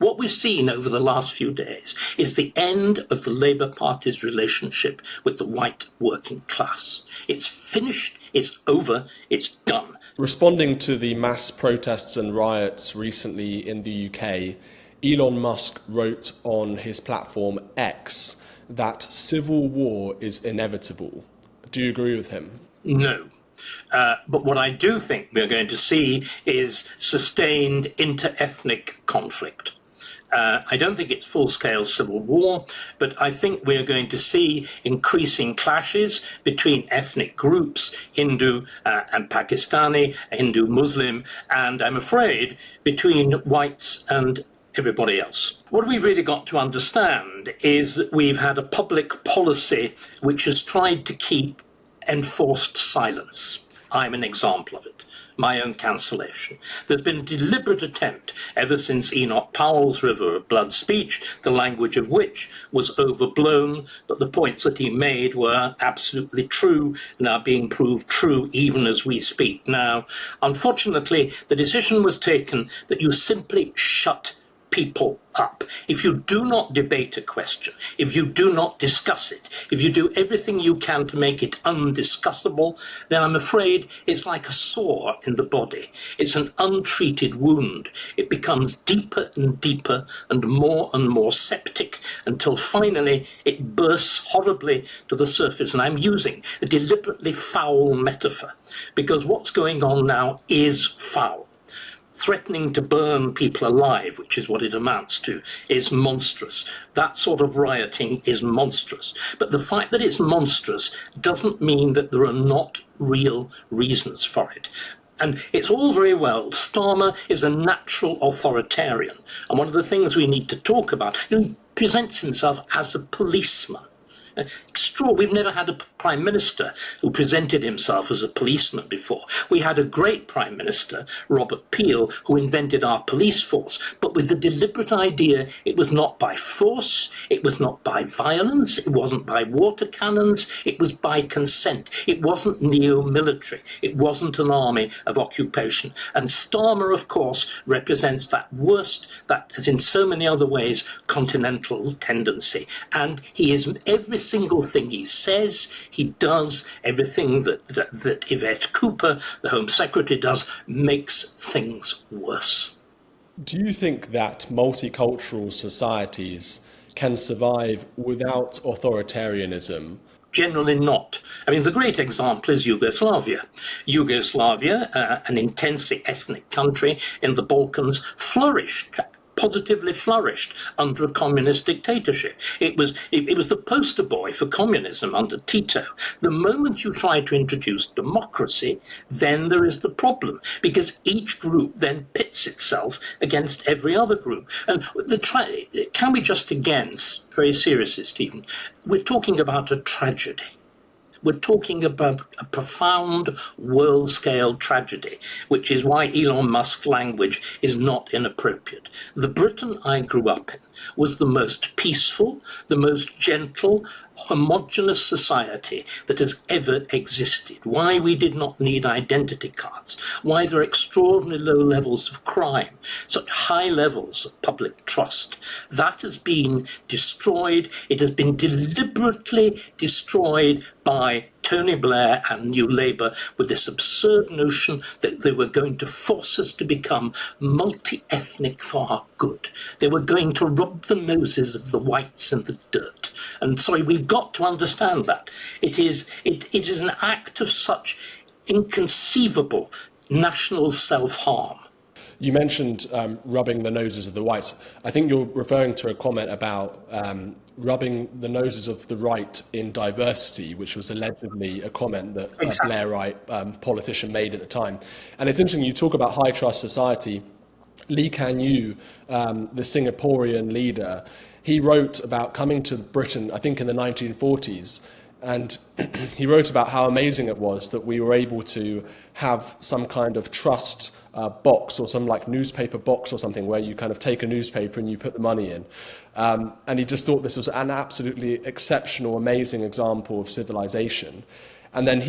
what we've seen over the last few days is the end of the Labour Party's relationship with the white working class. It's finished, it's over, it's done. Responding to the mass protests and riots recently in the UK, Elon Musk wrote on his platform X that civil war is inevitable. Do you agree with him? No. But what I do think we're going to see is sustained inter-ethnic conflict. I don't think it's full-scale civil war, but I think we're going to see increasing clashes between ethnic groups, Hindu and Pakistani, Hindu Muslim, and I'm afraid between whites and everybody else. What we've really got to understand is that we've had a public policy which has tried to keep enforced silence. I'm an example of it. My own cancellation. There's been a deliberate attempt ever since Enoch Powell's River of Blood speech, the language of which was overblown, but the points that he made were absolutely true and are being proved true even as we speak now. Unfortunately, the decision was taken that you simply shut people up. If you do not debate a question, if you do not discuss it, if you do everything you can to make it undiscussable, then I'm afraid it's like a sore in the body. It's an untreated wound. It becomes deeper and deeper and more septic until finally it bursts horribly to the surface. And I'm using a deliberately foul metaphor because what's going on now is foul. Threatening to burn people alive, which is what it amounts to, is monstrous. That sort of rioting is monstrous. But the fact that it's monstrous doesn't mean that there are not real reasons for it. And it's all very well. Starmer is a natural authoritarian. And one of the things we need to talk about, he presents himself as a policeman. We've never had a prime minister who presented himself as a policeman before. We had a great prime minister, Robert Peel, who invented our police force, but with the deliberate idea it was not by force, it was not by violence, it wasn't by water cannons, it was by consent. It wasn't neo-military, it wasn't an army of occupation. And Starmer, of course, represents that worst, that as in so many other ways, continental tendency. And he is every single thing he says, he does, everything that Yvette Cooper, the Home Secretary, does, makes things worse. Do you think that multicultural societies can survive without authoritarianism? Generally not. I mean, the great example is Yugoslavia. Yugoslavia, an intensely ethnic country in the Balkans, positively flourished under a communist dictatorship. It was the poster boy for communism under Tito. The moment you try to introduce democracy, then there is the problem, because each group then pits itself against every other group. And can we just again, very seriously, Stephen, we're talking about a tragedy. We're talking about a profound world-scale tragedy, which is why Elon Musk's language is not inappropriate. The Britain I grew up in was the most peaceful, the most gentle, homogeneous society that has ever existed. Why we did not need identity cards, why there are extraordinarily low levels of crime, such high levels of public trust. That has been destroyed. It has been deliberately destroyed by Tony Blair and New Labour with this absurd notion that they were going to force us to become multi-ethnic for our good. They were going to rub the noses of the whites in the dirt. And sorry, we've got to understand that. It is an act of such inconceivable national self-harm. You mentioned rubbing the noses of the whites. I think you're referring to a comment about rubbing the noses of the right in diversity, which was allegedly a comment that a Blairite politician made at the time. And it's interesting, you talk about high trust society. Lee Kuan Yew, the Singaporean leader, he wrote about coming to Britain, I think in the 1940s, and he wrote about how amazing it was that we were able to have some kind of trust box or some like newspaper box or something where you kind of take a newspaper and you put the money in. And he just thought this was an absolutely exceptional, amazing example of civilization. And then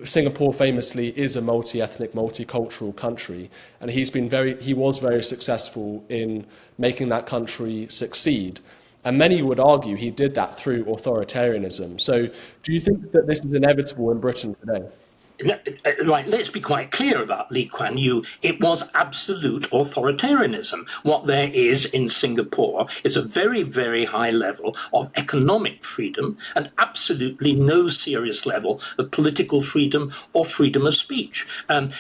Singapore famously is a multi-ethnic, multicultural country, and he was very successful in making that country succeed. And many would argue he did that through authoritarianism. So do you think that this is inevitable in Britain today? Right, let's be quite clear about Lee Kuan Yew. It was absolute authoritarianism. What there is in Singapore is a very, very high level of economic freedom and absolutely no serious level of political freedom or freedom of speech. And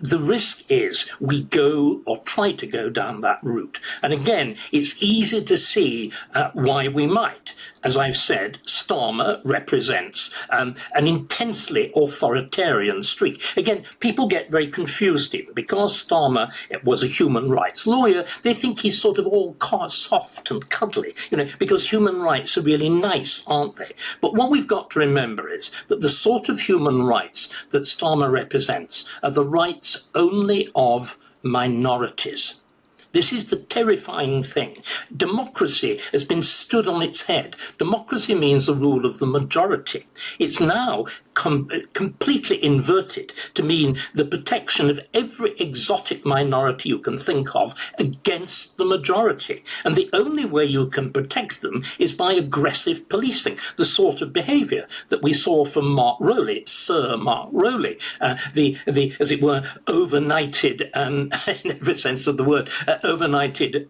the risk is we go or try to go down that route. And again, it's easy to see why we might. As I've said, Starmer represents an intensely authoritarian streak. Again, people get very confused here. Because Starmer was a human rights lawyer, they think he's sort of all soft and cuddly, because human rights are really nice, aren't they? But what we've got to remember is that the sort of human rights that Starmer represents are the rights only of minorities. This is the terrifying thing. Democracy has been stood on its head. Democracy means the rule of the majority. It's now completely inverted to mean the protection of every exotic minority you can think of against the majority. And the only way you can protect them is by aggressive policing, the sort of behaviour that we saw from Mark Rowley, Sir Mark Rowley, the as it were, overnighted, in every sense of the word, overnighted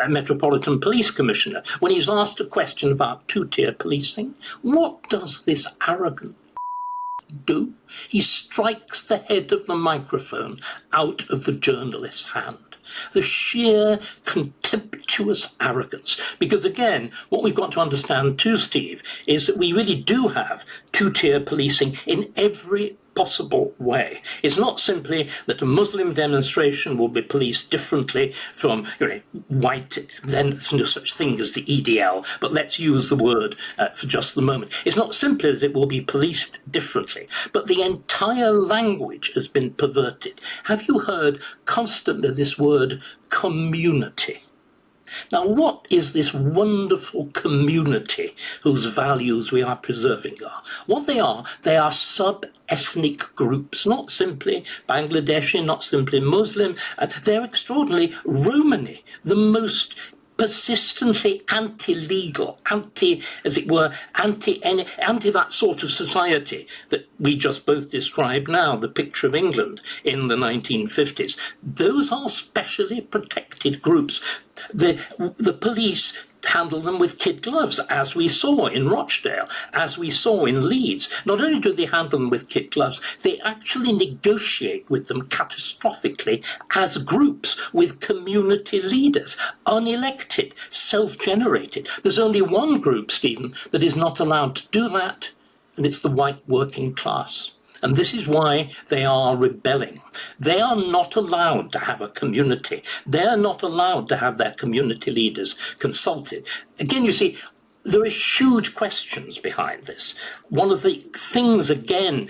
Metropolitan Police Commissioner. When he's asked a question about two-tier policing, what does this arrogant do? He strikes the head of the microphone out of the journalist's hand. The sheer contemptuous arrogance. Because again, what we've got to understand too, Steve, is that we really do have two-tier policing in every possible way. It's not simply that a Muslim demonstration will be policed differently from white, then there's no such thing as the EDL, but let's use the word for just the moment. It's not simply that it will be policed differently, but the entire language has been perverted. Have you heard constantly this word community? Now, what is this wonderful community whose values we are preserving are? What they are sub-ethnic groups, not simply Bangladeshi, not simply Muslim. They're extraordinarily Romani, the most persistently anti-legal, anti that sort of society that we just both described now, the picture of England in the 1950s. Those are specially protected groups. The police handle them with kid gloves, as we saw in Rochdale, as we saw in Leeds. Not only do they handle them with kid gloves, they actually negotiate with them catastrophically as groups with community leaders, unelected, self-generated. There's only one group, Stephen, that is not allowed to do that, and it's the white working class. And this is why they are rebelling. They are not allowed to have a community. They are not allowed to have their community leaders consulted. Again, you see, there are huge questions behind this. One of the things, again,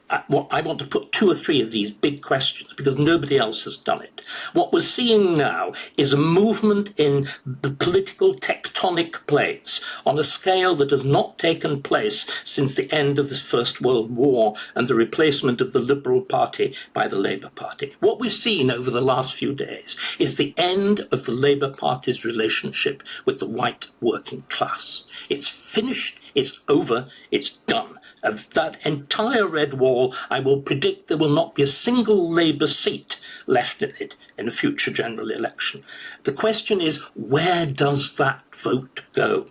I want to put two or three of these big questions because nobody else has done it. What we're seeing now is a movement in the political tectonic plates on a scale that has not taken place since the end of the First World War and the replacement of the Liberal Party by the Labour Party. What we've seen over the last few days is the end of the Labour Party's relationship with the white working class. It's finished, it's over, it's done. Of that entire red wall, I will predict there will not be a single Labour seat left in it in a future general election. The question is, where does that vote go?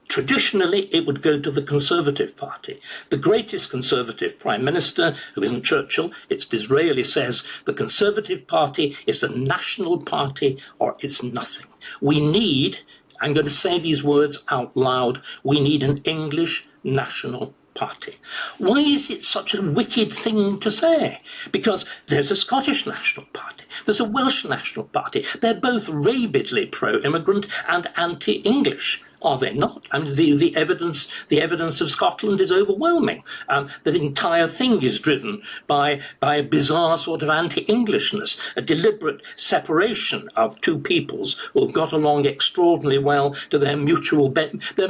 Traditionally, it would go to the Conservative Party. The greatest Conservative Prime Minister, who isn't Churchill, it's Disraeli, says the Conservative Party is a national party or it's nothing. We need, I'm going to say these words out loud, we need an English national party. Why is it such a wicked thing to say? Because there's a Scottish National Party, there's a Welsh National Party. They're both rabidly pro-immigrant and anti-English. Are they not? I mean, the evidence of Scotland is overwhelming. The entire thing is driven by a bizarre sort of anti-Englishness, a deliberate separation of two peoples who have got along extraordinarily well to their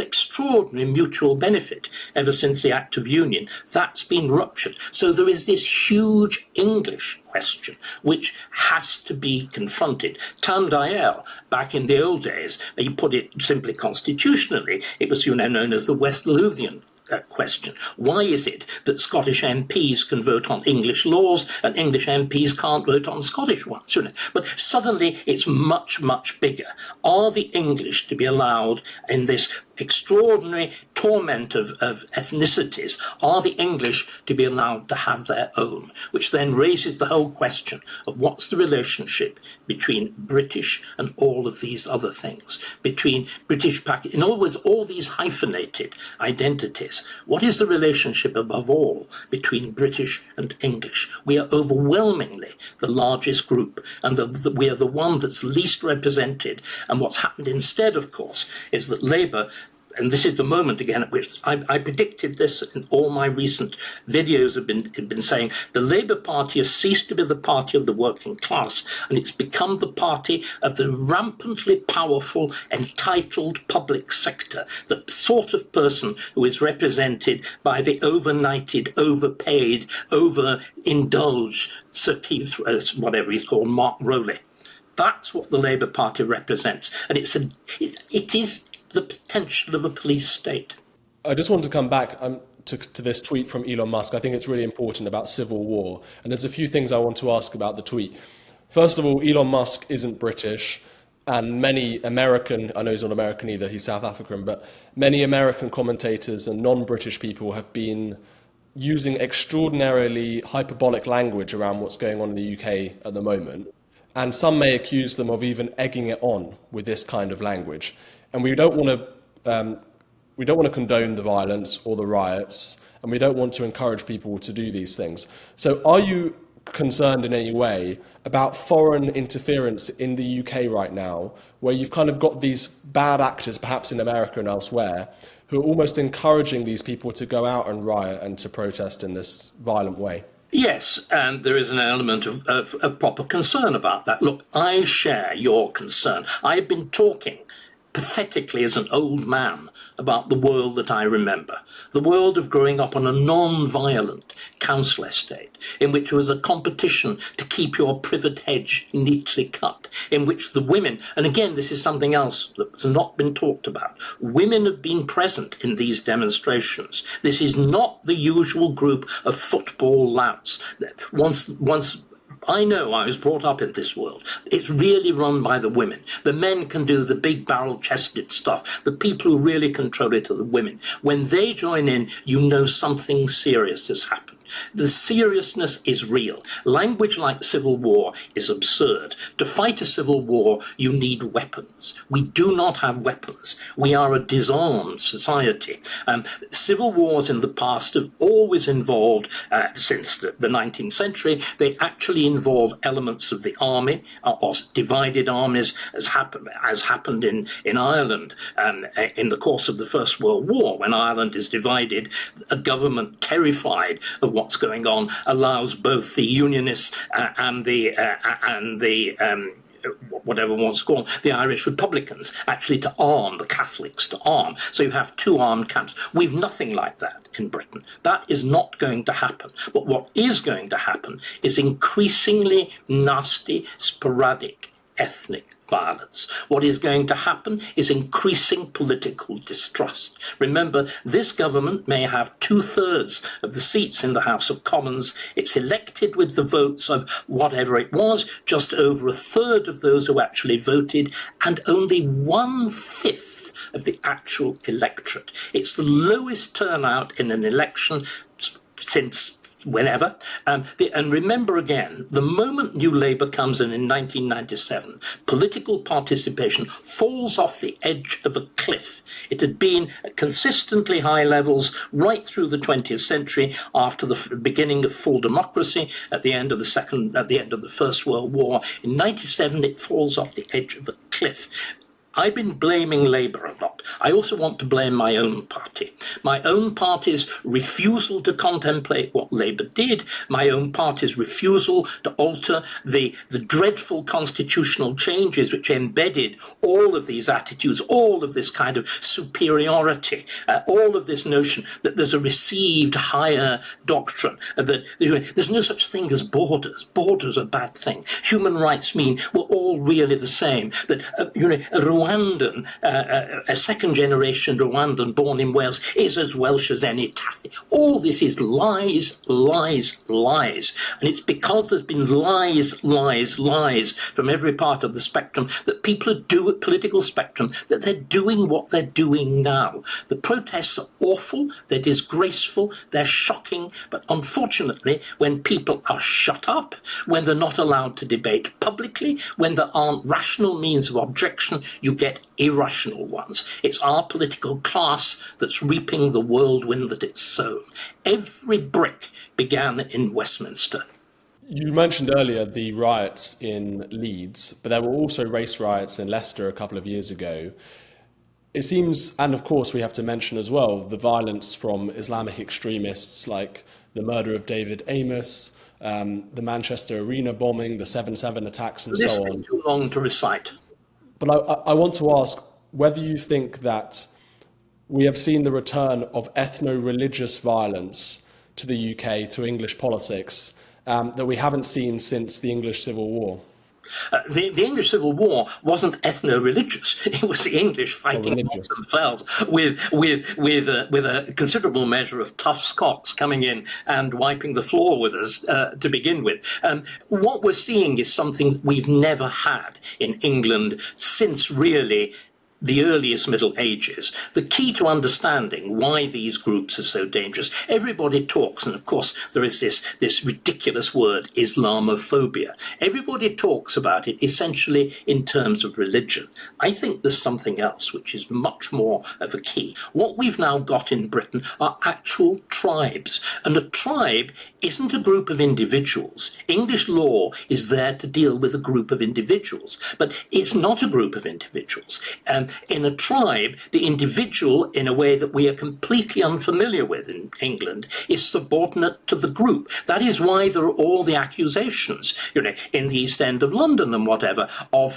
extraordinary mutual benefit ever since the Act of Union. That's been ruptured. So there is this huge English question which has to be confronted. Tam Dael, back in the old days, he put it simply constitutionally, it was known as the West Lothian question. Why is it that Scottish MPs can vote on English laws and English MPs can't vote on Scottish ones? But suddenly it's much, much bigger. Are the English to be allowed in this extraordinary torment of ethnicities? Are the English to be allowed to have their own? Which then raises the whole question of what's the relationship between British and all of these other things, between British, in other words, all these hyphenated identities. What is the relationship above all between British and English? We are overwhelmingly the largest group, and we are the one that's least represented. And what's happened instead, of course, is that Labour, and this is the moment again at which I predicted this in all my recent videos have been saying, the Labour Party has ceased to be the party of the working class, and it's become the party of the rampantly powerful, entitled public sector, the sort of person who is represented by the overnighted, overpaid, overindulged Sir Keith, whatever he's called, Mark Rowley. That's what the Labour Party represents, and it is the potential of a police state. I just want to come back to this tweet from Elon Musk. I think it's really important about civil war. And there's a few things I want to ask about the tweet. First of all, Elon Musk isn't British, and many American, I know he's not American either, he's South African, but many American commentators and non-British people have been using extraordinarily hyperbolic language around what's going on in the UK at the moment. And some may accuse them of even egging it on with this kind of language. And we don't want to condone the violence or the riots, and we don't want to encourage people to do these things. So are you concerned in any way about foreign interference in the UK right now, where you've kind of got these bad actors, perhaps in America and elsewhere, who are almost encouraging these people to go out and riot and to protest in this violent way? Yes, and there is an element of proper concern about that. Look, I share your concern. I've been talking pathetically as an old man about the world that I remember, the world of growing up on a non-violent council estate, in which there was a competition to keep your privet hedge neatly cut, in which the women, and again, this is something else that's not been talked about, women have been present in these demonstrations. This is not the usual group of football louts. Once I know I was brought up in this world. It's really run by the women. The men can do the big barrel-chested stuff. The people who really control it are the women. When they join in, you know something serious has happened. The seriousness is real. Language like civil war is absurd. To fight a civil war, you need weapons. We do not have weapons. We are a disarmed society. Civil wars in the past have always involved, since the 19th century, they actually involve elements of the army, or divided armies, as happened in Ireland in the course of the First World War. When Ireland is divided, a government terrified of what's going on allows both the Unionists and the whatever one wants to call them, the Irish Republicans, actually to arm, the Catholics to arm. So you have two armed camps. We've nothing like that in Britain. That is not going to happen. But what is going to happen is increasingly nasty, sporadic, ethnic violence. What is going to happen is increasing political distrust. Remember, this government may have 2/3 of the seats in the House of Commons. It's elected with the votes of whatever it was, just over 1/3 of those who actually voted, and only 1/5 of the actual electorate. It's the lowest turnout in an election since whenever. And remember again, the moment New Labour comes in 1997, political participation falls off the edge of a cliff. It had been at consistently high levels right through the 20th century, after the beginning of full democracy, at the end of the First World War. In 97, it falls off the edge of a cliff. I've been blaming Labour a lot I also want to blame my own party. My own party's refusal to contemplate what Labour did, my own party's refusal to alter the dreadful constitutional changes which embedded all of these attitudes, all of this kind of superiority, all of this notion that there's a received higher doctrine, that there's no such thing as borders. Borders are a bad thing. Human rights mean we're all really the same. That a Rwandan, a second-generation Rwandan born in Wales is as Welsh as any Taffy. All this is lies, lies, lies. And it's because there's been lies, lies, lies from every part of the spectrum that people do at political spectrum, that they're doing what they're doing now. The protests are awful, they're disgraceful, they're shocking, but unfortunately, when people are shut up, when they're not allowed to debate publicly, when there aren't rational means of objection, you get irrational ones. It's our political class that's reaping the whirlwind that it's sown. Every brick began in Westminster. You mentioned earlier the riots in Leeds, but there were also race riots in Leicester a couple of years ago. It seems, and of course we have to mention as well, the violence from Islamic extremists like the murder of David Amos, the Manchester Arena bombing, the 7/7 attacks and so on. This is too long to recite. But I want to ask whether you think that we have seen the return of ethno-religious violence to the UK, to English politics, that we haven't seen since the English Civil War. The English Civil War wasn't ethno-religious. It was the English fighting themselves with a considerable measure of tough Scots coming in and wiping the floor with us to begin with. What we're seeing is something we've never had in England since really the earliest Middle Ages. The key to understanding why these groups are so dangerous, everybody talks, and of course there is this ridiculous word, Islamophobia. Everybody talks about it essentially in terms of religion. I think there's something else which is much more of a key. What we've now got in Britain are actual tribes, and a tribe isn't a group of individuals. English law is there to deal with a group of individuals, but it's not a group of individuals. In a tribe, the individual, in a way that we are completely unfamiliar with in England, is subordinate to the group. That is why there are all the accusations, in the East End of London and whatever, of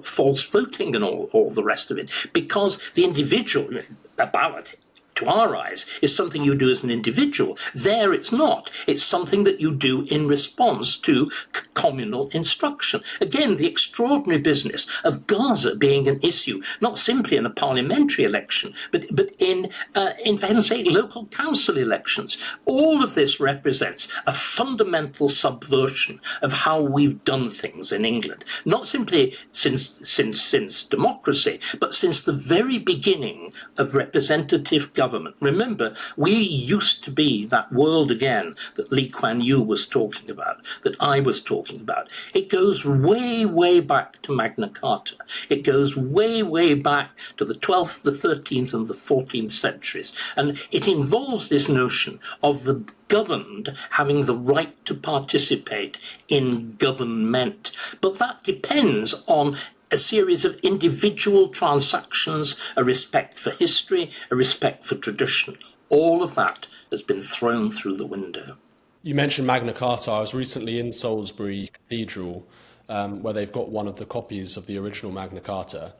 false voting and all the rest of it, because the individual, a ballot, to our eyes, is something you do as an individual. There it's not. It's something that you do in response to communal instruction. Again, the extraordinary business of Gaza being an issue, not simply in a parliamentary election, but in for heaven's sake, local council elections. All of this represents a fundamental subversion of how we've done things in England. Not simply since democracy, but since the very beginning of representative government. Remember, we used to be that world again that Lee Kuan Yew was talking about, that I was talking about. It goes way, way back to Magna Carta. It goes way, way back to the 12th, the 13th, and the 14th centuries. And it involves this notion of the governed having the right to participate in government. But that depends on a series of individual transactions, a respect for history, a respect for tradition. All of that has been thrown through the window. You mentioned Magna Carta. I was recently in Salisbury Cathedral, where they've got one of the copies of the original Magna Carta.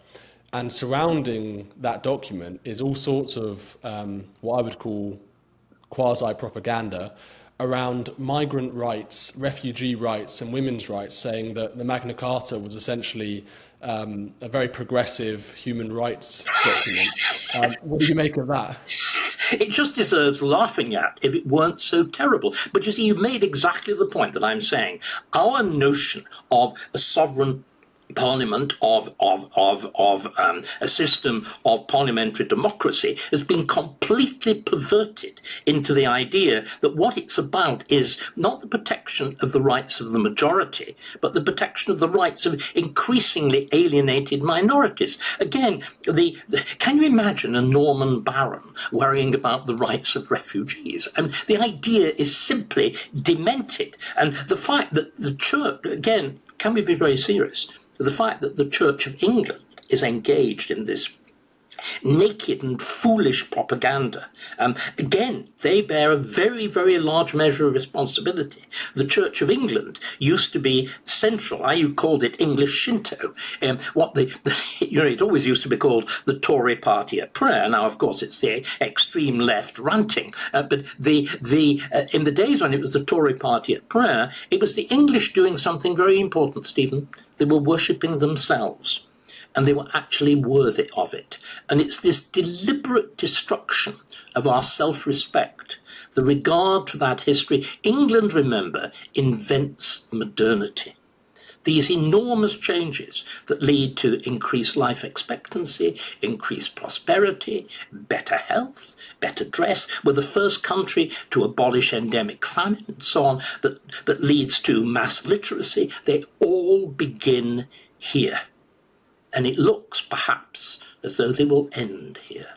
And surrounding that document is all sorts of what I would call quasi-propaganda around migrant rights, refugee rights, and women's rights, saying that the Magna Carta was essentially a very progressive human rights document. What do you make of that? It just deserves laughing at if it weren't so terrible. But you see, you made exactly the point that I'm saying. Our notion of a sovereign parliament, of a system of parliamentary democracy has been completely perverted into the idea that what it's about is not the protection of the rights of the majority, but the protection of the rights of increasingly alienated minorities. Again, can you imagine a Norman baron worrying about the rights of refugees? And the idea is simply demented. And the fact that the church, again, can we be very serious? The fact that the Church of England is engaged in this naked and foolish propaganda. Again, they bear a very, very large measure of responsibility. The Church of England used to be central. I called it English Shinto. It always used to be called the Tory party at prayer. Now, of course, it's the extreme left ranting. But in the days when it was the Tory party at prayer, it was the English doing something very important, Stephen. They were worshipping themselves. And they were actually worthy of it. And it's this deliberate destruction of our self-respect, the regard to that history. England, remember, invents modernity. These enormous changes that lead to increased life expectancy, increased prosperity, better health, better dress. We're the first country to abolish endemic famine and so on, that leads to mass literacy. They all begin here. And it looks, perhaps, as though they will end here.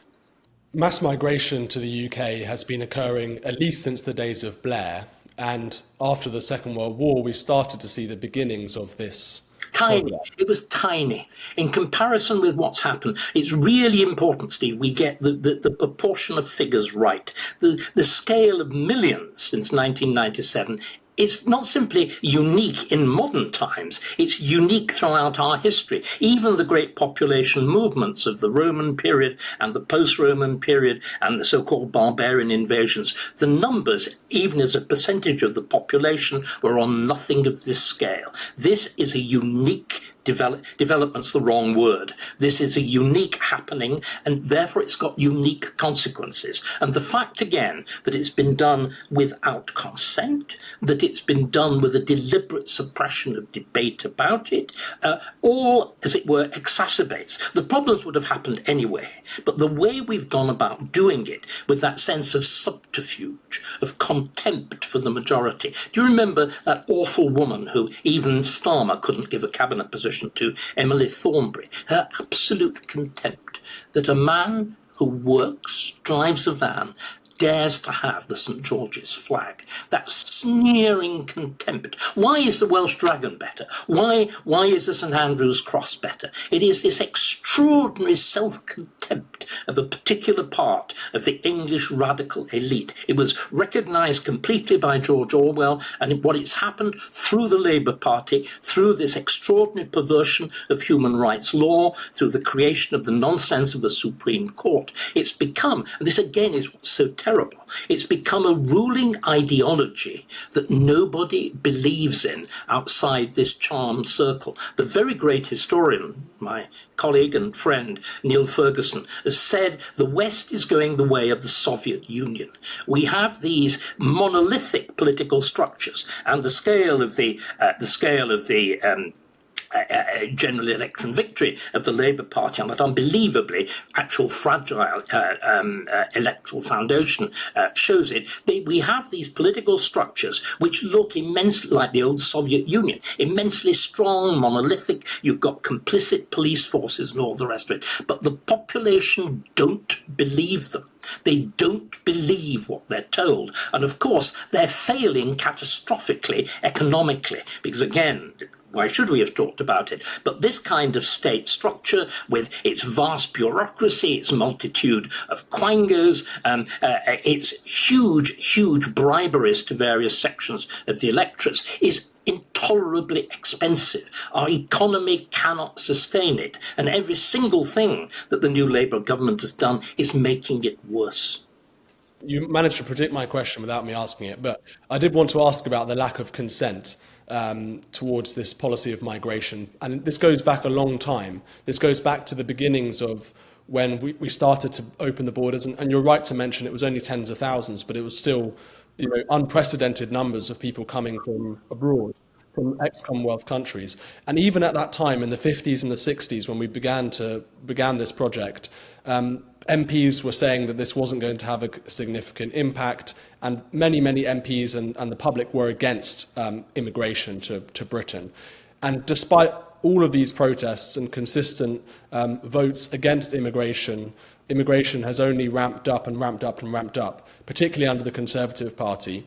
Mass migration to the UK has been occurring at least since the days of Blair. And after the Second World War, we started to see the beginnings of this. Tiny. It was tiny. In comparison with what's happened, it's really important, Steve, we get the proportion of figures right. The scale of millions since 1997 is not simply unique in modern times, it's unique throughout our history. Even the great population movements of the Roman period and the post-Roman period and the so-called barbarian invasions, the numbers, even as a percentage of the population, were on nothing of this scale. This is a unique development's the wrong word. This is a unique happening, and therefore it's got unique consequences. And the fact, again, that it's been done without consent, that it's been done with a deliberate suppression of debate about it, all, as it were, exacerbates. The problems would have happened anyway, but the way we've gone about doing it, with that sense of subterfuge, of contempt for the majority. Do you remember that awful woman who even Starmer couldn't give a cabinet position to, Emily Thornberry? Her absolute contempt that a man who works, drives a van, dares to have the St. George's flag. That sneering contempt. Why is the Welsh dragon better? Why is the St. Andrew's cross better? It is this extraordinary self-contempt of a particular part of the English radical elite. It was recognised completely by George Orwell, and what it's happened through the Labour Party, through this extraordinary perversion of human rights law, through the creation of the nonsense of a Supreme Court. It's become, and this again is what's so terrible, it's become a ruling ideology that nobody believes in outside this charmed circle. The very great historian, my colleague and friend Neil Ferguson, has said the West is going the way of the Soviet Union. We have these monolithic political structures, and the scale of the general election victory of the Labour Party on that unbelievably actual fragile electoral foundation shows it. We have these political structures which look immensely like the old Soviet Union, immensely strong, monolithic. You've got complicit police forces and all the rest of it, but the population don't believe them. They don't believe what they're told. And of course, they're failing catastrophically economically, because again, why should we have talked about it? But this kind of state structure with its vast bureaucracy, its multitude of quangos, its huge briberies to various sections of the electorates is intolerably expensive. Our economy cannot sustain it. And every single thing that the new Labour government has done is making it worse. You managed to predict my question without me asking it, but I did want to ask about the lack of consent towards this policy of migration. And this goes back a long time. This goes back to the beginnings of when we started to open the borders. And you're right to mention it was only tens of thousands, but it was still, unprecedented numbers of people coming from abroad, from ex-Commonwealth countries. And even at that time, in the 50s and the 60s, when we began this project, MPs were saying that this wasn't going to have a significant impact, and many MPs and the public were against immigration to Britain. And despite all of these protests and consistent votes against immigration has only ramped up, particularly under the Conservative Party.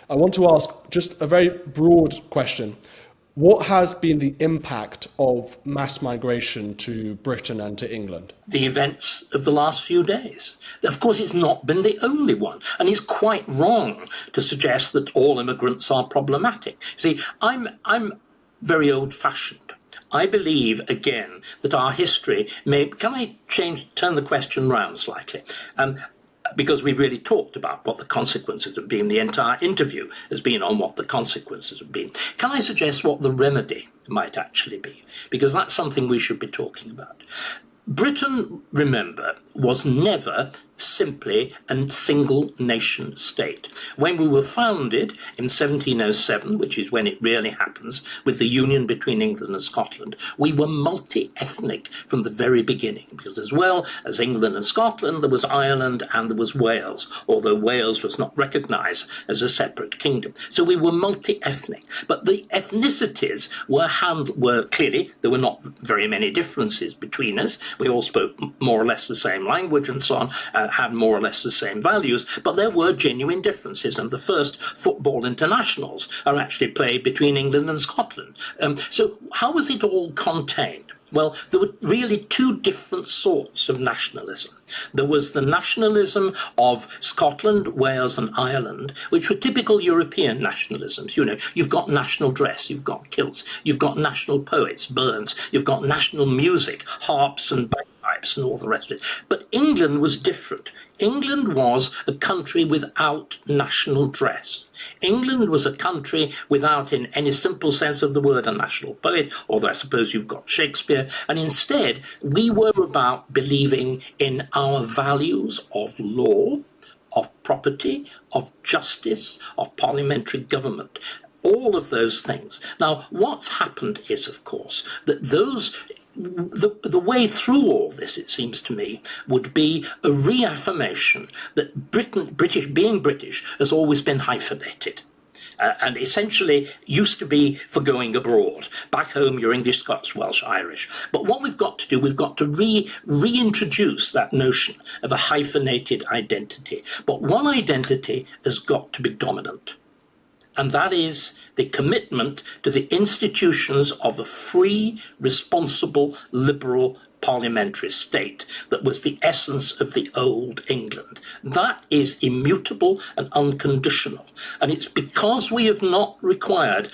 I want to ask just a very broad question. What has been the impact of mass migration to Britain and to England? The events of the last few days. Of course, it's not been the only one, and he's quite wrong to suggest that all immigrants are problematic. See, I'm very old-fashioned. I believe, again, that our history may... Can I turn the question round slightly? Because we've really talked about what the consequences have been. The entire interview has been on what the consequences have been. Can I suggest what the remedy might actually be? Because that's something we should be talking about. Britain, remember, was never simply a single nation state. When we were founded in 1707, which is when it really happens, with the union between England and Scotland, we were multi-ethnic from the very beginning, because as well as England and Scotland, there was Ireland and there was Wales, although Wales was not recognised as a separate kingdom. So we were multi-ethnic, but the ethnicities were clearly, there were not very many differences between us. We all spoke more or less the same language and so on, had more or less the same values, but there were genuine differences, and the first football internationals are actually played between England and Scotland. So how was it all contained? Well, there were really two different sorts of nationalism. There was the nationalism of Scotland, Wales and Ireland, which were typical European nationalisms. You know, you've got national dress, you've got kilts, you've got national poets, Burns, you've got national music, harps and bagpipes and all the rest of it. But England was different. England was a country without national dress. England was a country without, in any simple sense of the word, a national poet, although I suppose you've got Shakespeare, and instead we were about believing in our values of law, of property, of justice, of parliamentary government, all of those things. Now, what's happened is, of course, that the way through all this, it seems to me, would be a reaffirmation that being British has always been hyphenated. And essentially used to be for going abroad. Back home, you're English, Scots, Welsh, Irish. But what we've got to do, we've got to reintroduce that notion of a hyphenated identity. But one identity has got to be dominant. And that is the commitment to the institutions of a free, responsible, liberal parliamentary state that was the essence of the old England. That is immutable and unconditional. And it's because we have not required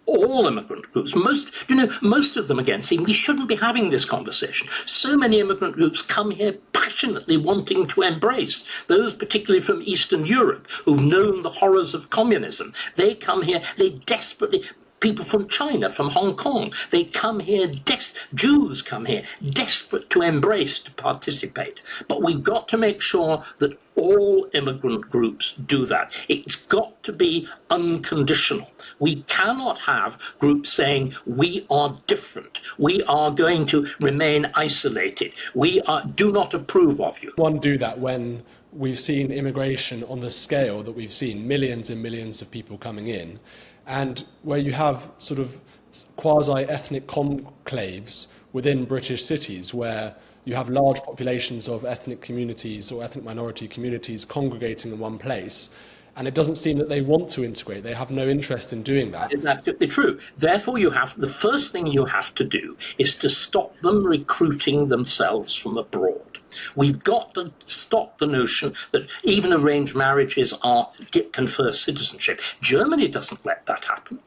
all immigrant groups, most of them again seem we shouldn't be having this conversation. So many immigrant groups come here passionately wanting to embrace, those particularly from Eastern Europe who've known the horrors of communism. They come here, they desperately, people from China, from Hong Kong, they come here, Jews come here, desperate to embrace, to participate. But we've got to make sure that all immigrant groups do that. It's got to be unconditional. We cannot have groups saying, we are different, we are going to remain isolated, do not approve of you. One do that when we've seen immigration on the scale that we've seen, millions and millions of people coming in, and where you have sort of quasi-ethnic conclaves within British cities where you have large populations of ethnic communities or ethnic minority communities congregating in one place, and it doesn't seem that they want to integrate. They have no interest in doing that. It's absolutely true. Therefore, the first thing you have to do is to stop them recruiting themselves from abroad. We've got to stop the notion that even arranged marriages confer citizenship. Germany doesn't let that happen.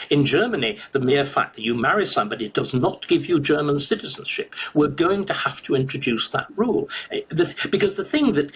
In Germany, the mere fact that you marry somebody does not give you German citizenship. We're going to have to introduce that rule. Because the thing that...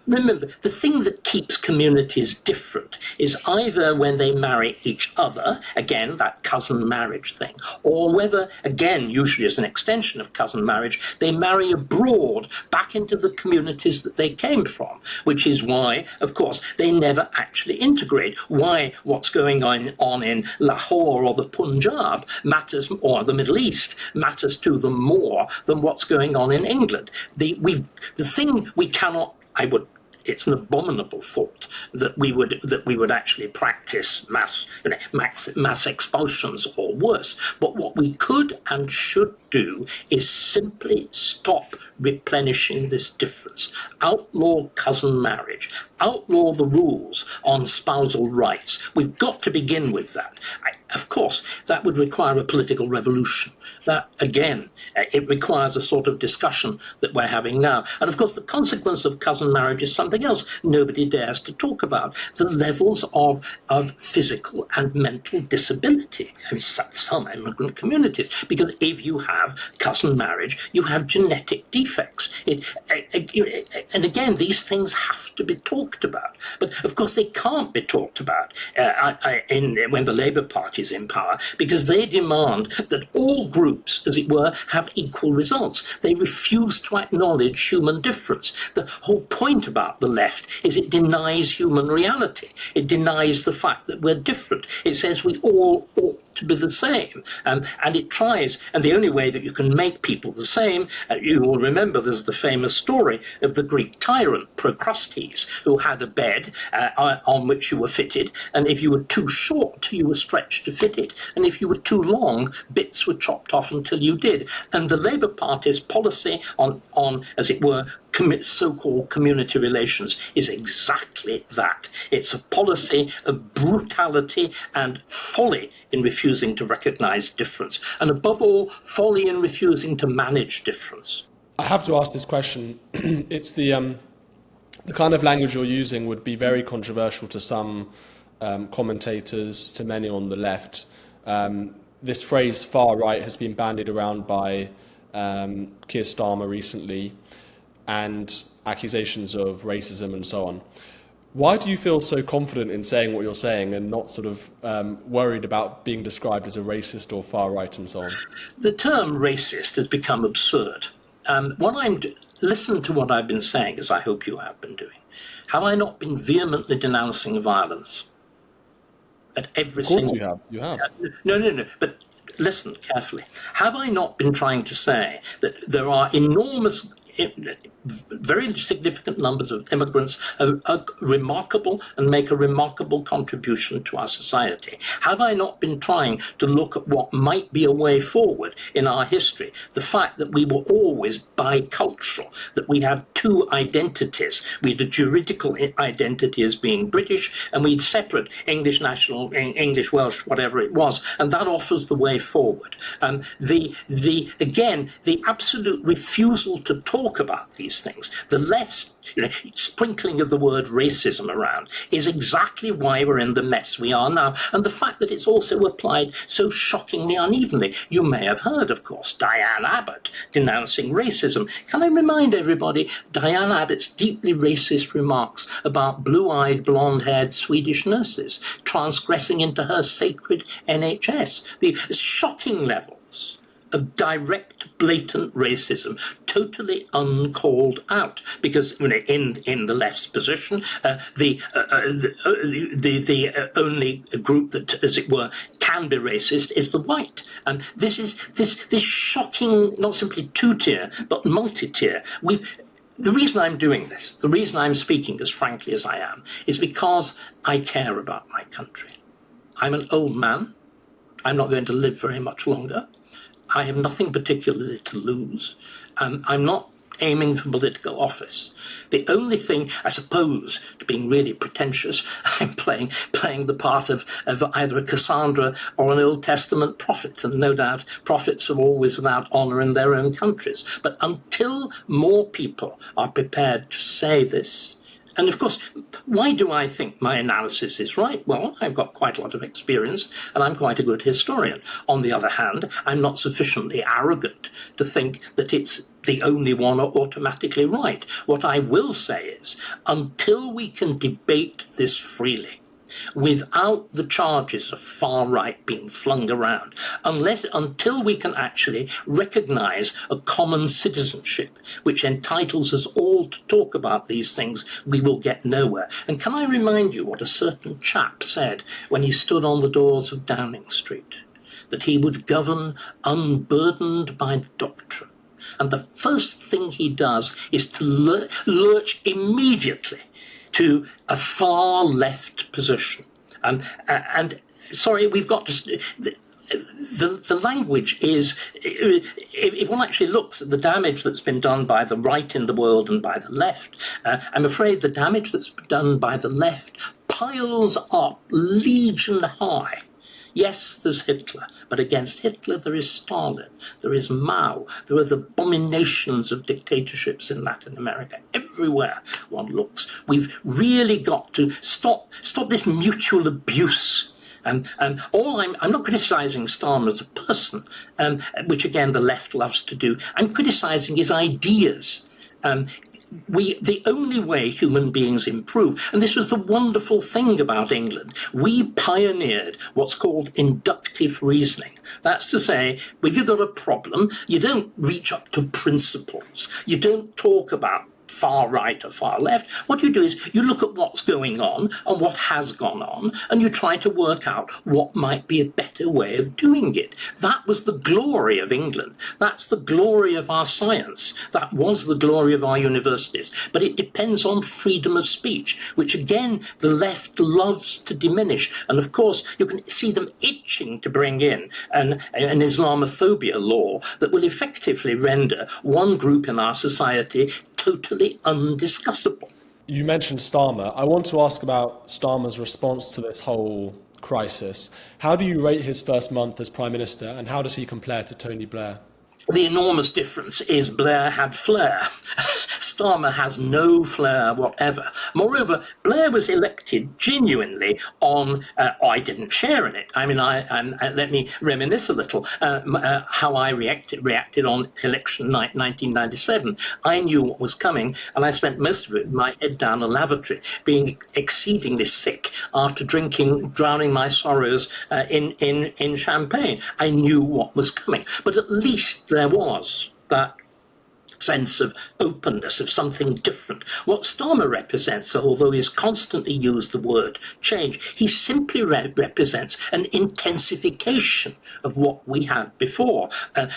Remember, the thing that keeps communities different is either when they marry each other, again, that cousin marriage thing, or whether, again, usually as an extension of cousin marriage, they marry abroad back into the communities that they came from, which is why, of course, they never actually integrate. Why what's going on in Lahore or the Punjab matters, or the Middle East, matters to them more than what's going on in England. The thing we cannot, it's an abominable thought that we would actually practice mass expulsions or worse. But what we could and should do is simply stop replenishing this difference. Outlaw cousin marriage. outlaw the rules on spousal rights. We've got to begin with that. Of course, that would require a political revolution. That, again, it requires a sort of discussion that we're having now. And of course, the consequence of cousin marriage is something else nobody dares to talk about: the levels of physical and mental disability in some immigrant communities. Because if you have cousin marriage, you have genetic defects. And again, these things have to be talked about. But of course, they can't be talked about when the Labour Party is in power, because they demand that all groups, as it were, have equal results. They refuse to acknowledge human difference. The whole point about the left is it denies human reality. It denies the fact that we're different. It says we all ought to be the same. And it tries, and the only way that you can make people the same, you will remember there's the famous story of the Greek tyrant Procrustes, who had a bed on which you were fitted, and if you were too short, you were stretched to fit it, and if you were too long, bits were chopped off until you did. And the Labour Party's policy on as it were, so-called community relations is exactly that. It's a policy of brutality and folly in refusing to recognise difference, and above all, folly in refusing to manage difference. I have to ask this question. It's the kind of language you're using would be very controversial to some commentators, to many on the left. This phrase "far right" has been bandied around by Keir Starmer recently, and accusations of racism and so on. Why do you feel so confident in saying what you're saying and not sort of worried about being described as a racist or far right and so on? The term racist has become absurd. Listen to what I've been saying, as I hope you have been doing. Have I not been vehemently denouncing violence at every single... Of course you have. No. But listen carefully. Have I not been trying to say that there are enormous, very significant numbers of immigrants who are remarkable and make a remarkable contribution to our society? Have I not been trying to look at what might be a way forward in our history? The fact that we were always bicultural, that we have two identities. We had a juridical identity as being British, and we had separate English national, English, Welsh, whatever it was, and that offers the way forward. The absolute refusal to talk about these things, the left's sprinkling of the word racism around, is exactly why we're in the mess we are now. And the fact that it's also applied so shockingly unevenly. You may have heard, of course, Diane Abbott denouncing racism. Can I remind everybody Diane Abbott's deeply racist remarks about blue-eyed, blonde-haired Swedish nurses transgressing into her sacred NHS? The shocking levels of direct, blatant racism, totally uncalled out, because in the left's position, the only group that, as it were, can be racist is the white. And this is this shocking, not simply two-tier but multi-tier. The reason I'm doing this, the reason I'm speaking as frankly as I am, is because I care about my country. I'm an old man. I'm not going to live very much longer. I have nothing particularly to lose. I'm not aiming for political office. The only thing, I suppose, to being really pretentious, I'm playing the part of either a Cassandra or an Old Testament prophet, and no doubt prophets are always without honour in their own countries. But until more people are prepared to say this, and of course, why do I think my analysis is right? Well, I've got quite a lot of experience and I'm quite a good historian. On the other hand, I'm not sufficiently arrogant to think that it's the only one or automatically right. What I will say is, until we can debate this freely, without the charges of far right being flung around, until we can actually recognise a common citizenship which entitles us all to talk about these things, we will get nowhere. And can I remind you what a certain chap said when he stood on the doors of Downing Street? That he would govern unburdened by doctrine. And the first thing he does is to lurch immediately to a far left position. And sorry, we've got to... the language is, if one actually looks at the damage that's been done by the right in the world and by the left, I'm afraid the damage that's done by the left piles up legion high. Yes, there's Hitler, but against Hitler there is Stalin, there is Mao, there are the abominations of dictatorships in Latin America. Everywhere one looks, we've really got to stop this mutual abuse. And I'm not criticising Starmer as a person, which again the left loves to do. I'm criticising his ideas. The only way human beings improve, and this was the wonderful thing about England, we pioneered what's called inductive reasoning. That's to say, if you've got a problem, you don't reach up to principles. You don't talk about far right or far left. What you do is you look at what's going on and what has gone on, and you try to work out what might be a better way of doing it. That was the glory of England. That's the glory of our science. That was the glory of our universities. But it depends on freedom of speech, which again, the left loves to diminish. And of course, you can see them itching to bring in an Islamophobia law that will effectively render one group in our society totally undiscussable. You mentioned Starmer. I want to ask about Starmer's response to this whole crisis. How do you rate his first month as Prime Minister, and how does he compare to Tony Blair? The enormous difference is Blair had flair. Starmer has no flair whatever. Moreover, Blair was elected genuinely on, I didn't share in it. I mean, let me reminisce a little how I reacted on election night 1997. I knew what was coming, and I spent most of it with my head down a lavatory, being exceedingly sick after drowning my sorrows in champagne. I knew what was coming, but at least there was that sense of openness, of something different. What Starmer represents, although he's constantly used the word change, he simply represents an intensification of what we had before.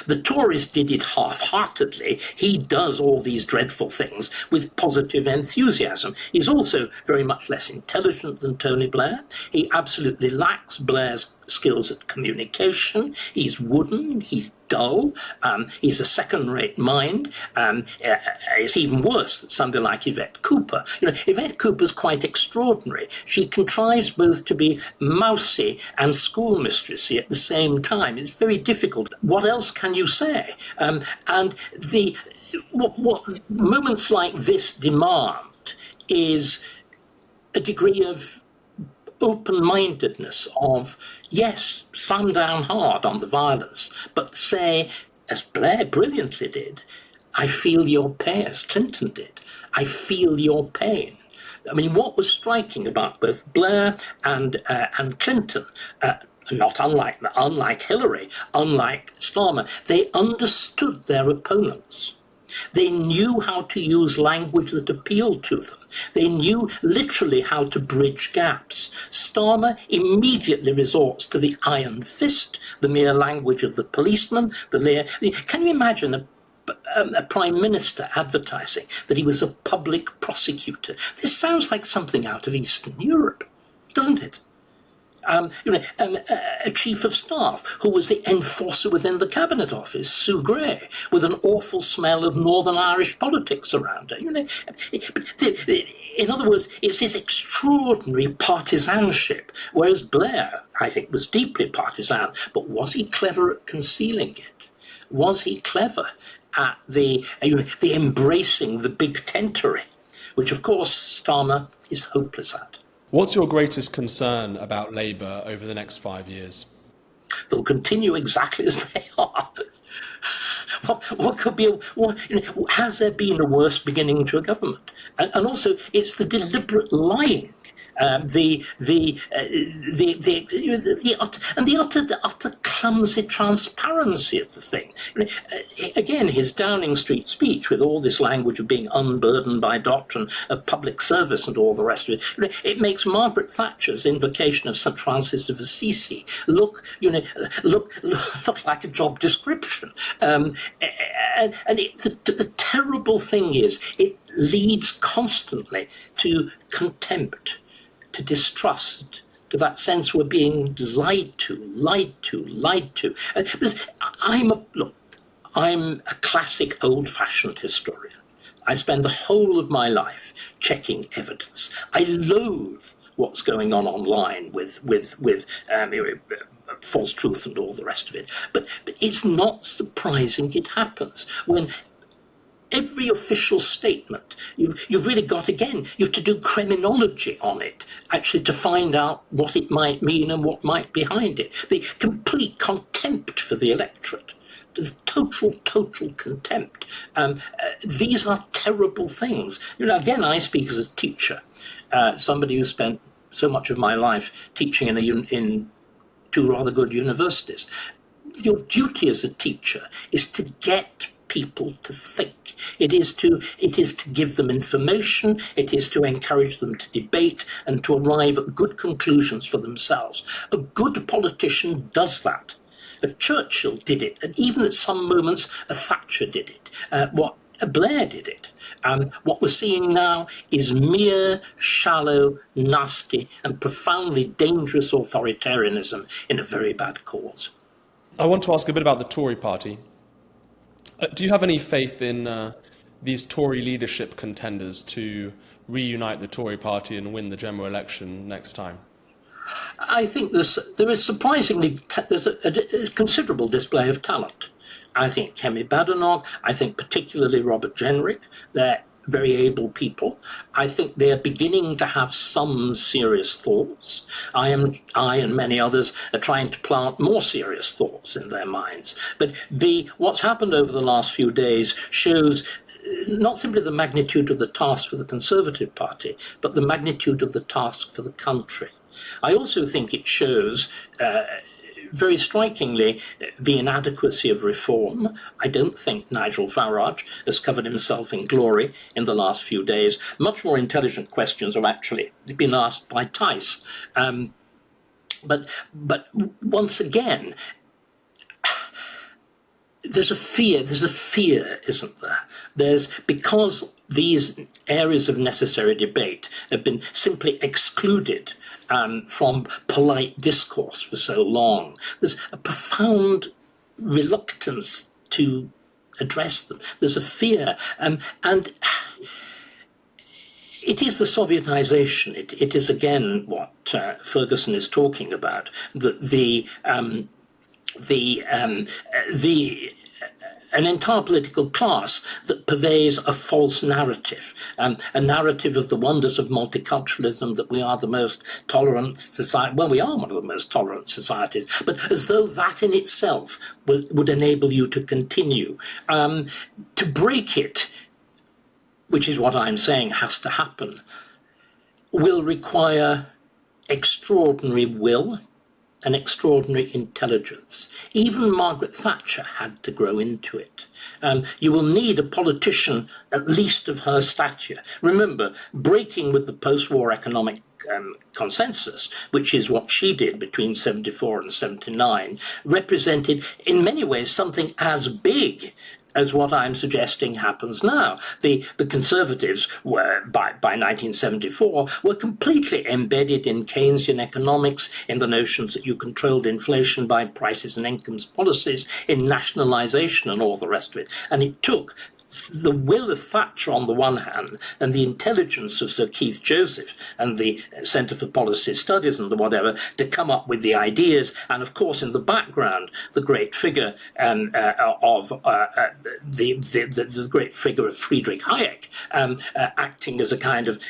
The Tories did it half-heartedly. He does all these dreadful things with positive enthusiasm. He's also very much less intelligent than Tony Blair. He absolutely lacks Blair's skills at communication. He's wooden, he's dull, he's a second-rate mind. It's even worse than somebody like Yvette Cooper. You know, Yvette Cooper's quite extraordinary. She contrives both to be mousy and schoolmistressy at the same time. It's very difficult. What else can you say? And what moments like this demand is a degree of open-mindedness of, yes, thumb down hard on the violence, but say, as Blair brilliantly did, I feel your pain, as Clinton did, I feel your pain. I mean, what was striking about both Blair and Clinton, not unlike Hillary, unlike Starmer, they understood their opponents. They knew how to use language that appealed to them. They knew literally how to bridge gaps. Starmer immediately resorts to the iron fist, the mere language of the policeman. Can you imagine a prime minister advertising that he was a public prosecutor? This sounds like something out of Eastern Europe, doesn't it? A chief of staff who was the enforcer within the cabinet office, Sue Gray, with an awful smell of Northern Irish politics around her. In other words, it's this extraordinary partisanship, whereas Blair, I think, was deeply partisan, but was he clever at concealing it? Was he clever at the embracing the big tentery, which of course Starmer is hopeless at? What's your greatest concern about Labour over the next 5 years? They'll continue exactly as they are. What could be? Has there been a worse beginning to a government? And also, it's the deliberate lying, the utter clumsy transparency of the thing. Again, his Downing Street speech with all this language of being unburdened by doctrine of public service and all the rest of it. It makes Margaret Thatcher's invocation of St. Francis of Assisi look like a job description. The terrible thing is it leads constantly to contempt, to distrust, to that sense we're being lied to. I'm a classic old-fashioned historian. I spend the whole of my life checking evidence. I loathe what's going on online with false truth and all the rest of it. But it's not surprising it happens when every official statement, you've really got, again, you have to do criminology on it, actually, to find out what it might mean and what might be behind it. The complete contempt for the electorate, the total contempt. These are terrible things. Again, I speak as a teacher, somebody who spent so much of my life teaching in two rather good universities. Your duty as a teacher is to get people to think. It is to give them information. It is to encourage them to debate and to arrive at good conclusions for themselves. A good politician does that. A Churchill did it, and even at some moments, a Thatcher did it. A Blair did it. What we're seeing now is mere, shallow, nasty, and profoundly dangerous authoritarianism in a very bad cause. I want to ask a bit about the Tory party. Do you have any faith in these Tory leadership contenders to reunite the Tory party and win the general election next time? I think there is surprisingly there's a considerable display of talent. I think Kemi Badenoch, I think particularly Robert Jenrick, they're very able people. I think they're beginning to have some serious thoughts. I and many others are trying to plant more serious thoughts in their minds. But what's happened over the last few days shows not simply the magnitude of the task for the Conservative Party, but the magnitude of the task for the country. I also think it shows very strikingly the inadequacy of reform. I don't think Nigel Farage has covered himself in glory in the last few days. Much more intelligent questions have actually been asked by Tice. But once again, there's a fear, isn't there? Because these areas of necessary debate have been simply excluded from polite discourse for so long. There's a profound reluctance to address them. There's a fear, and it is the Sovietization. It is again what Ferguson is talking about. An entire political class that purveys a false narrative, a narrative of the wonders of multiculturalism, that we are the most tolerant society. Well, we are one of the most tolerant societies, but as though that in itself would enable you to continue. To break it, which is what I'm saying has to happen, will require extraordinary will and extraordinary intelligence. Even Margaret Thatcher had to grow into it. You will need a politician at least of her stature. Remember, breaking with the post-war economic consensus, which is what she did between 74 and 79, represented in many ways something as big as what I'm suggesting happens now. The Conservatives were, by 1974, were completely embedded in Keynesian economics, in the notions that you controlled inflation by prices and incomes policies, in nationalisation and all the rest of it. And it took the will of Thatcher on the one hand and the intelligence of Sir Keith Joseph and the Centre for Policy Studies and the whatever to come up with the ideas, and of course in the background the great figure of the great figure of Friedrich Hayek acting as a kind of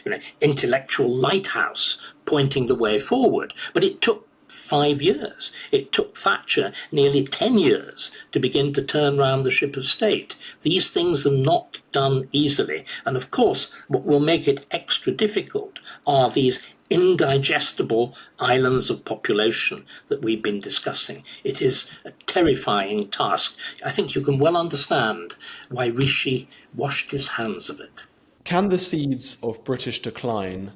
intellectual lighthouse pointing the way forward. But it took 5 years. It took Thatcher nearly 10 years to begin to turn round the ship of state. These things are not done easily. And of course, what will make it extra difficult are these indigestible islands of population that we've been discussing. It is a terrifying task. I think you can well understand why Rishi washed his hands of it. Can the seeds of British decline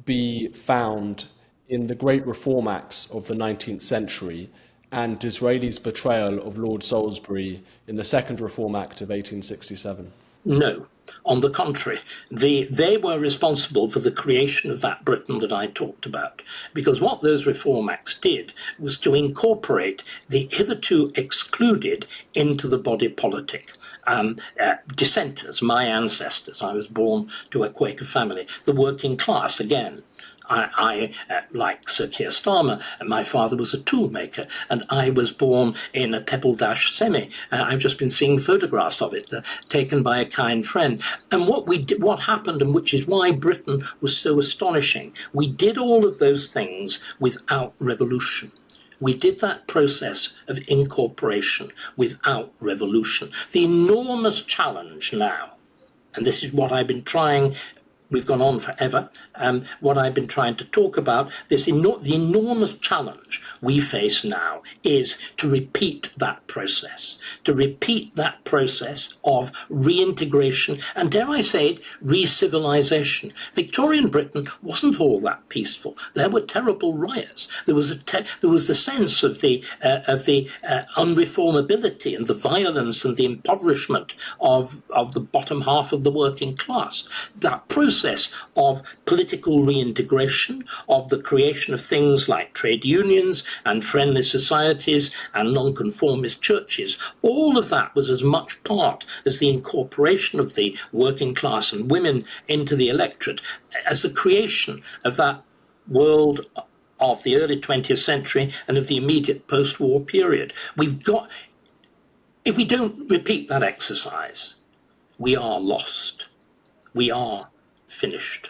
be found in the great reform acts of the 19th century and Disraeli's betrayal of Lord Salisbury in the Second Reform Act of 1867? No, On the contrary, they were responsible for the creation of that Britain that I talked about, because what those Reform Acts did was to incorporate the hitherto excluded into the body politic. Dissenters, my ancestors, I was born to a Quaker family, the working class again. I like Sir Keir Starmer, my father was a toolmaker, and I was born in a Pebble Dash semi. I've just been seeing photographs of it taken by a kind friend. And what happened, and which is why Britain was so astonishing, we did all of those things without revolution. We did that process of incorporation without revolution. The enormous challenge now, and this is what I've been trying, we've gone on forever, what I've been trying to talk about, the enormous challenge we face now is to repeat that process of reintegration and, dare I say it, re-civilization. Victorian Britain wasn't all that peaceful. There were terrible riots. There was the sense of the unreformability and the violence and the impoverishment of the bottom half of the working class. That process of political reintegration, of the creation of things like trade unions and friendly societies and nonconformist churches, all of that was as much part as the incorporation of the working class and women into the electorate as the creation of that world of the early 20th century and of the immediate post-war period. If we don't repeat that exercise, we are lost. We are finished.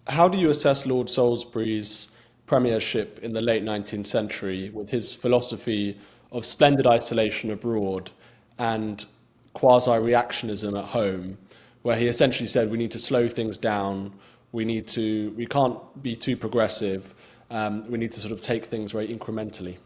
How do you assess Lord Salisbury's premiership in the late 19th century with his philosophy of splendid isolation abroad and quasi-reactionism at home, where he essentially said we need to slow things down, we can't be too progressive, we need to sort of take things very incrementally?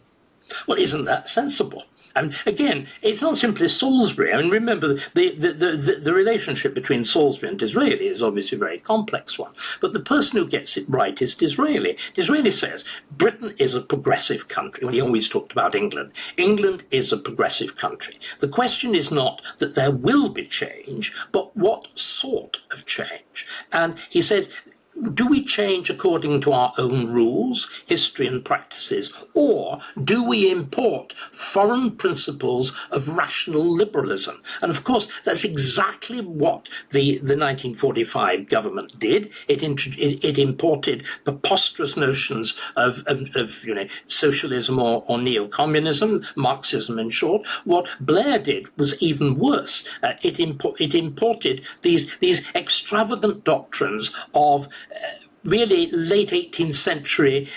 Well, isn't that sensible? And again, it's not simply Salisbury. I mean, remember, the relationship between Salisbury and Disraeli is obviously a very complex one. But the person who gets it right is Disraeli. Disraeli says Britain is a progressive country. Well, he always talked about England. England is a progressive country. The question is not that there will be change, but what sort of change? And he said, do we change according to our own rules, history and practices, or do we import foreign principles of rational liberalism? And of course, that's exactly what the 1945 government did. It imported preposterous notions of socialism or neo-communism, Marxism in short. What Blair did was even worse. It imported these extravagant doctrines of really late 18th century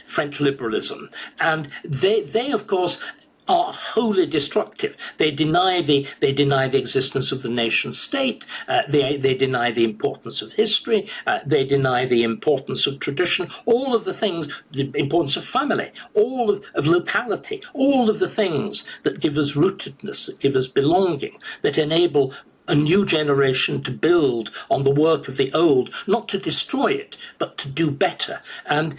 French liberalism. And they of course, are wholly destructive. They deny the existence of the nation state. They deny the importance of history. They deny the importance of tradition. All of the things, the importance of family, all of locality, all of the things that give us rootedness, that give us belonging, that enable a new generation to build on the work of the old, not to destroy it, but to do better. And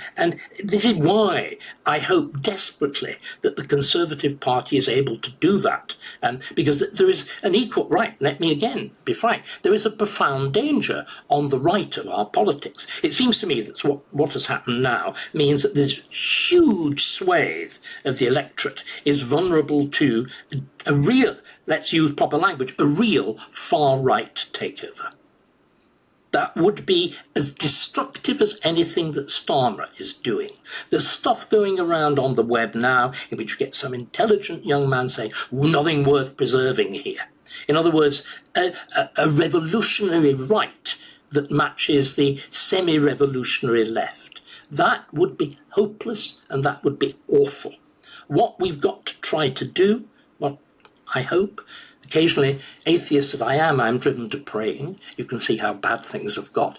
this is why I hope desperately that the Conservative Party is able to do that. Because there is an equal right, let me again be frank, there is a profound danger on the right of our politics. It seems to me that what has happened now means that this huge swathe of the electorate is vulnerable to a real, let's use proper language, a real far-right takeover. That would be as destructive as anything that Starmer is doing. There's stuff going around on the web now in which you get some intelligent young man saying, nothing worth preserving here. In other words, a revolutionary right that matches the semi-revolutionary left. That would be hopeless and that would be awful. What we've got to try to do, what I hope, occasionally, atheist that I am, I'm driven to praying. You can see how bad things have got.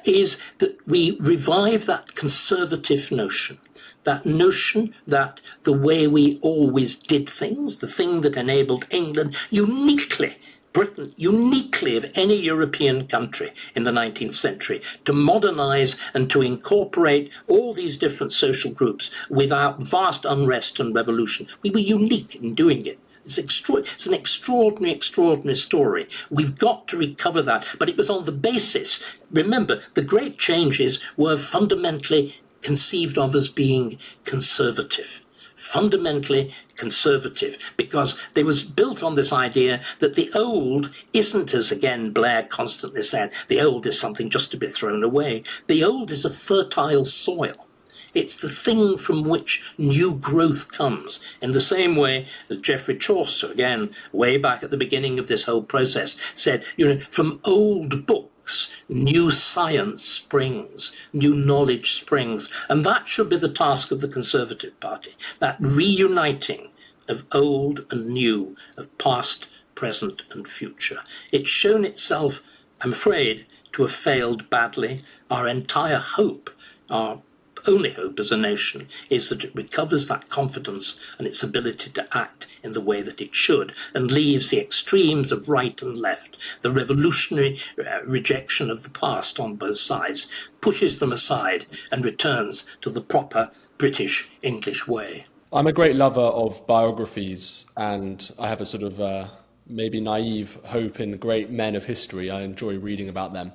Is that we revive that conservative notion. That notion that the way we always did things, the thing that enabled England uniquely, Britain uniquely of any European country in the 19th century, to modernise and to incorporate all these different social groups without vast unrest and revolution. We were unique in doing it. It's an extraordinary story. We've got to recover that. But it was on the basis, remember, the great changes were fundamentally conceived of as being conservative. Fundamentally conservative, because they was built on this idea that the old isn't, as again Blair constantly said, the old is something just to be thrown away. The old is a fertile soil. It's the thing from which new growth comes. In the same way as Geoffrey Chaucer, again, way back at the beginning of this whole process, said, from old books, new science springs, new knowledge springs. And that should be the task of the Conservative Party, that reuniting of old and new, of past, present and future. It's shown itself, I'm afraid, to have failed badly. Our entire hope, our only hope as a nation, is that it recovers that confidence and its ability to act in the way that it should, and leaves the extremes of right and left, the revolutionary rejection of the past on both sides, pushes them aside and returns to the proper British English way. I'm a great lover of biographies, and I have a sort of maybe naive hope in great men of history. I enjoy reading about them.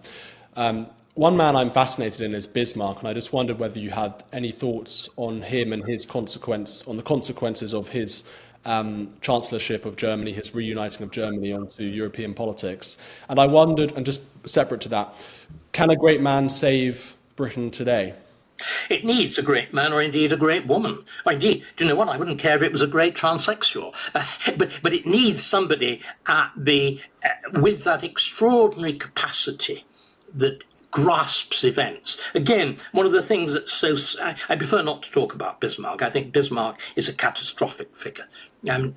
One man I'm fascinated in is Bismarck, and I just wondered whether you had any thoughts on him and his the consequences of his chancellorship of Germany, his reuniting of Germany onto European politics. And I wondered, and just separate to that, can a great man save Britain today? It needs a great man, or indeed a great woman. Or indeed, do you know what? I wouldn't care if it was a great transsexual. But it needs somebody with that extraordinary capacity that grasps events. Again, one of the things that's I prefer not to talk about Bismarck. I think Bismarck is a catastrophic figure.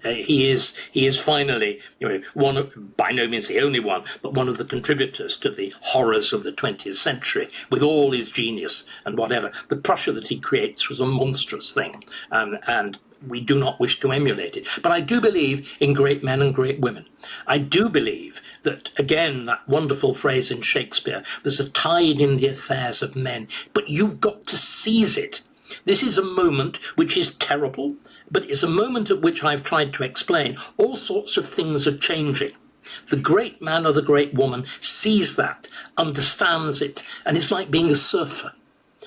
He is finally, by no means the only one, but one of the contributors to the horrors of the 20th century, with all his genius and whatever. The Prussia that he creates was a monstrous thing, and we do not wish to emulate it. But I do believe in great men and great women. I do believe that, again, that wonderful phrase in Shakespeare, there's a tide in the affairs of men, but you've got to seize it. This is a moment which is terrible, but it's a moment at which I've tried to explain all sorts of things are changing. The great man or the great woman sees that, understands it, and it's like being a surfer.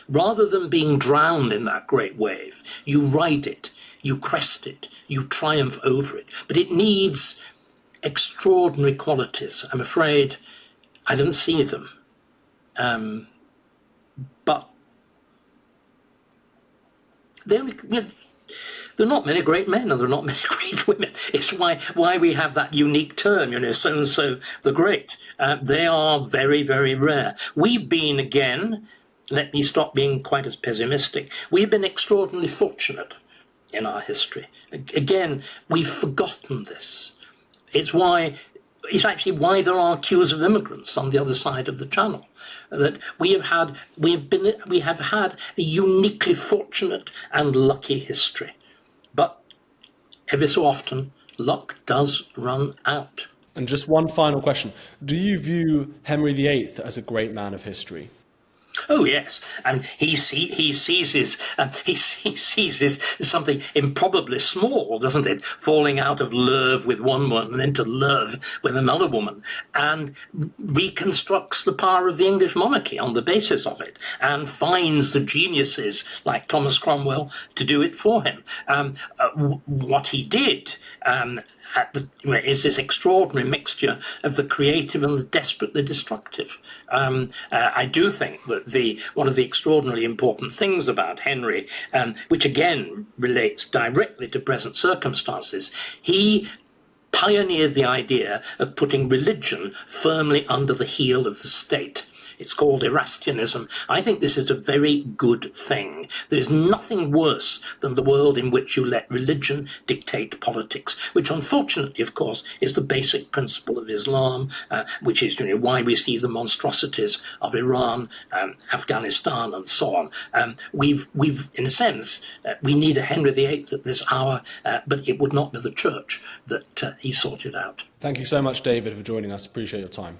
Rather than being drowned in that great wave, you ride it, you crest it, you triumph over it. But it needs extraordinary qualities. I'm afraid I don't see them. But there are not many great men and there are not many great women. It's why we have that unique term, so-and-so the great. They are very, very rare. We've been, again, let me stop being quite as pessimistic, we've been extraordinarily fortunate in our history. Again, we've forgotten this. It's actually why there are queues of immigrants on the other side of the channel. That we have had a uniquely fortunate and lucky history. But every so often, luck does run out. And just one final question. Do you view Henry VIII as a great man of history? Oh yes, and he seizes something improbably small, doesn't it? Falling out of love with one woman into love with another woman, and reconstructs the power of the English monarchy on the basis of it, and finds the geniuses like Thomas Cromwell to do it for him. What he did. Is this extraordinary mixture of the creative and the desperately destructive. I do think that one of the extraordinarily important things about Henry, which again relates directly to present circumstances, he pioneered the idea of putting religion firmly under the heel of the state. It's called Erastianism. I think this is a very good thing. There is nothing worse than the world in which you let religion dictate politics, which unfortunately, of course, is the basic principle of Islam, which is why we see the monstrosities of Iran, Afghanistan, and so on. We've in a sense, we need a Henry VIII at this hour, but it would not be the church that he sorted out. Thank you so much, David, for joining us. Appreciate your time.